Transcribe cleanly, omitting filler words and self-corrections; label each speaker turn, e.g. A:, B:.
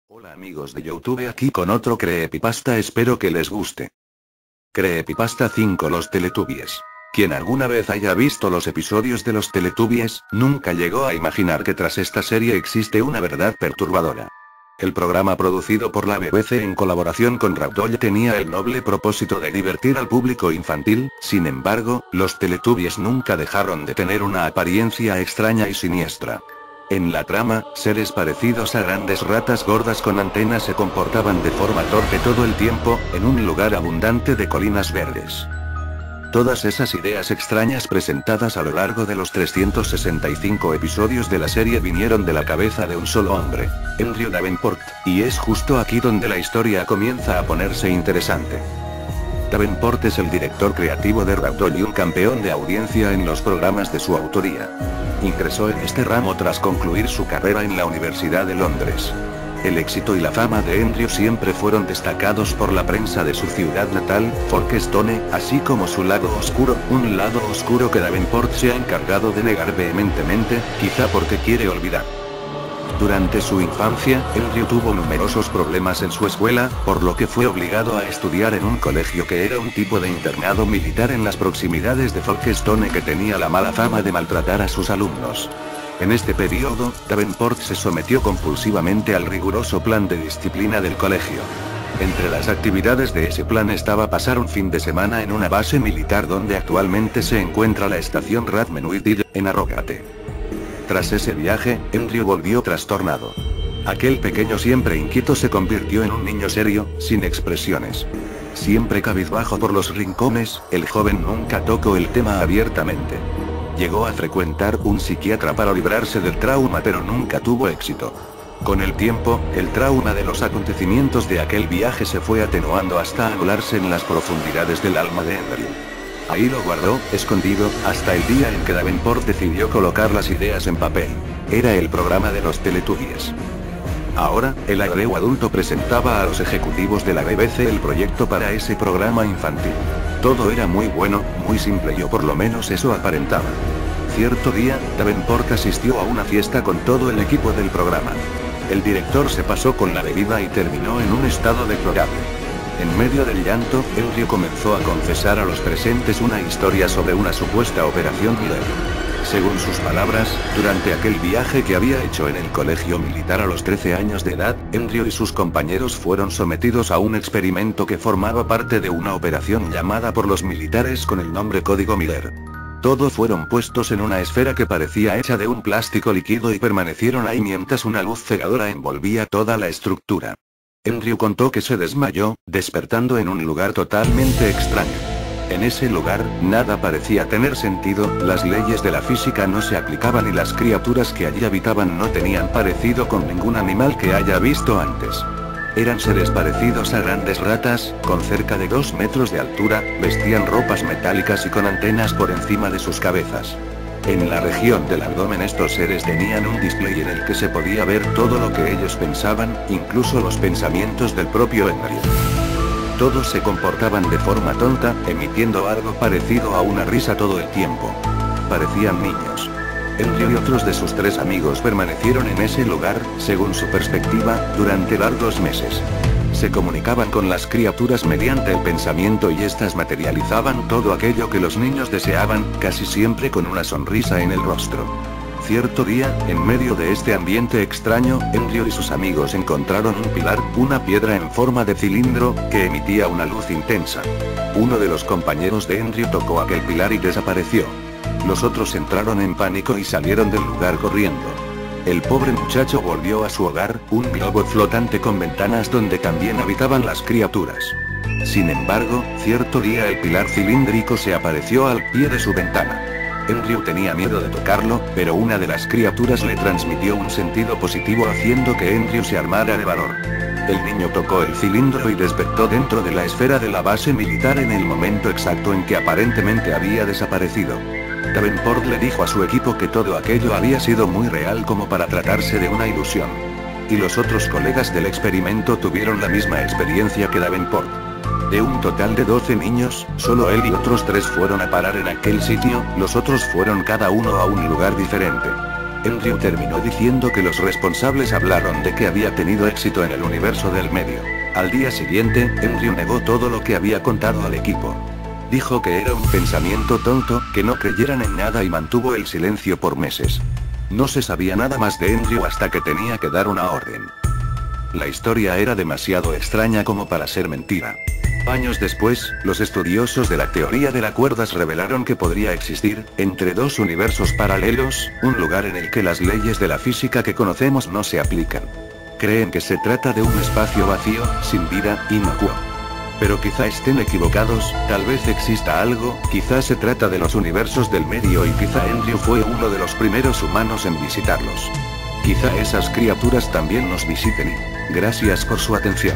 A: Hola amigos de YouTube, aquí con otro Creepypasta, espero que les guste. Creepypasta 5: Los Teletubbies. Quien alguna vez haya visto los episodios de los Teletubbies, nunca llegó a imaginar que tras esta serie existe una verdad perturbadora. El programa producido por la BBC en colaboración con Ragdoll tenía el noble propósito de divertir al público infantil. Sin embargo, los Teletubbies nunca dejaron de tener una apariencia extraña y siniestra. En la trama, seres parecidos a grandes ratas gordas con antenas se comportaban de forma torpe todo el tiempo, en un lugar abundante de colinas verdes. Todas esas ideas extrañas presentadas a lo largo de los 365 episodios de la serie vinieron de la cabeza de un solo hombre, Andrew Davenport, y es justo aquí donde la historia comienza a ponerse interesante. Davenport es el director creativo de Ragdoll y un campeón de audiencia en los programas de su autoría. Ingresó en este ramo tras concluir su carrera en la Universidad de Londres. El éxito y la fama de Andrew siempre fueron destacados por la prensa de su ciudad natal, Folkestone, así como su lado oscuro, un lado oscuro que Davenport se ha encargado de negar vehementemente, quizá porque quiere olvidar. Durante su infancia, Andrew tuvo numerosos problemas en su escuela, por lo que fue obligado a estudiar en un colegio que era un tipo de internado militar en las proximidades de Folkestone que tenía la mala fama de maltratar a sus alumnos. En este periodo, Davenport se sometió compulsivamente al riguroso plan de disciplina del colegio. Entre las actividades de ese plan estaba pasar un fin de semana en una base militar donde actualmente se encuentra la estación Radmenuit en Harrogate. Tras ese viaje, Andrew volvió trastornado. Aquel pequeño siempre inquieto se convirtió en un niño serio, sin expresiones. Siempre cabizbajo por los rincones, el joven nunca tocó el tema abiertamente. Llegó a frecuentar un psiquiatra para librarse del trauma, pero nunca tuvo éxito. Con el tiempo, el trauma de los acontecimientos de aquel viaje se fue atenuando hasta anularse en las profundidades del alma de Andrew. Ahí lo guardó, escondido, hasta el día en que Davenport decidió colocar las ideas en papel. Era el programa de los Teletubbies. Ahora, el Andrew adulto presentaba a los ejecutivos de la BBC el proyecto para ese programa infantil. Todo era muy bueno, muy simple, o por lo menos eso aparentaba. Cierto día, Davenport asistió a una fiesta con todo el equipo del programa. El director se pasó con la bebida y terminó en un estado deplorable. En medio del llanto, Andrew comenzó a confesar a los presentes una historia sobre una supuesta operación Miller. Según sus palabras, durante aquel viaje que había hecho en el colegio militar a los 13 años de edad, Andrew y sus compañeros fueron sometidos a un experimento que formaba parte de una operación llamada por los militares con el nombre Código Miller. Todos fueron puestos en una esfera que parecía hecha de un plástico líquido y permanecieron ahí mientras una luz cegadora envolvía toda la estructura. Andrew contó que se desmayó, despertando en un lugar totalmente extraño. En ese lugar, nada parecía tener sentido, las leyes de la física no se aplicaban y las criaturas que allí habitaban no tenían parecido con ningún animal que haya visto antes. Eran seres parecidos a grandes ratas, con cerca de 2 metros de altura, vestían ropas metálicas y con antenas por encima de sus cabezas. En la región del abdomen estos seres tenían un display en el que se podía ver todo lo que ellos pensaban, incluso los pensamientos del propio Andrew. Todos se comportaban de forma tonta, emitiendo algo parecido a una risa todo el tiempo. Parecían niños. Andrew y otros de sus 3 amigos permanecieron en ese lugar, según su perspectiva, durante largos meses. Se comunicaban con las criaturas mediante el pensamiento y éstas materializaban todo aquello que los niños deseaban, casi siempre con una sonrisa en el rostro. Cierto día, en medio de este ambiente extraño, Andrew y sus amigos encontraron un pilar, una piedra en forma de cilindro, que emitía una luz intensa. Uno de los compañeros de Andrew tocó aquel pilar y desapareció. Los otros entraron en pánico y salieron del lugar corriendo. El pobre muchacho volvió a su hogar, un globo flotante con ventanas donde también habitaban las criaturas. Sin embargo, cierto día el pilar cilíndrico se apareció al pie de su ventana. Andrew tenía miedo de tocarlo, pero una de las criaturas le transmitió un sentido positivo haciendo que Andrew se armara de valor. El niño tocó el cilindro y despertó dentro de la esfera de la base militar en el momento exacto en que aparentemente había desaparecido. Davenport le dijo a su equipo que todo aquello había sido muy real como para tratarse de una ilusión. Y los otros colegas del experimento tuvieron la misma experiencia que Davenport. De un total de 12 niños, solo él y otros 3 fueron a parar en aquel sitio, los otros fueron cada uno a un lugar diferente. Andrew terminó diciendo que los responsables hablaron de que había tenido éxito en el universo del medio. Al día siguiente, Andrew negó todo lo que había contado al equipo. Dijo que era un pensamiento tonto, que no creyeran en nada y mantuvo el silencio por meses. No se sabía nada más de Andrew hasta que tenía que dar una orden. La historia era demasiado extraña como para ser mentira. Años después, los estudiosos de la teoría de las cuerdas revelaron que podría existir, entre dos universos paralelos, un lugar en el que las leyes de la física que conocemos no se aplican. Creen que se trata de un espacio vacío, sin vida, inocuo. Pero quizá estén equivocados, tal vez exista algo, quizá se trata de los universos del medio y quizá Andrew fue uno de los primeros humanos en visitarlos. Quizá esas criaturas también nos visiten y... Gracias por su atención.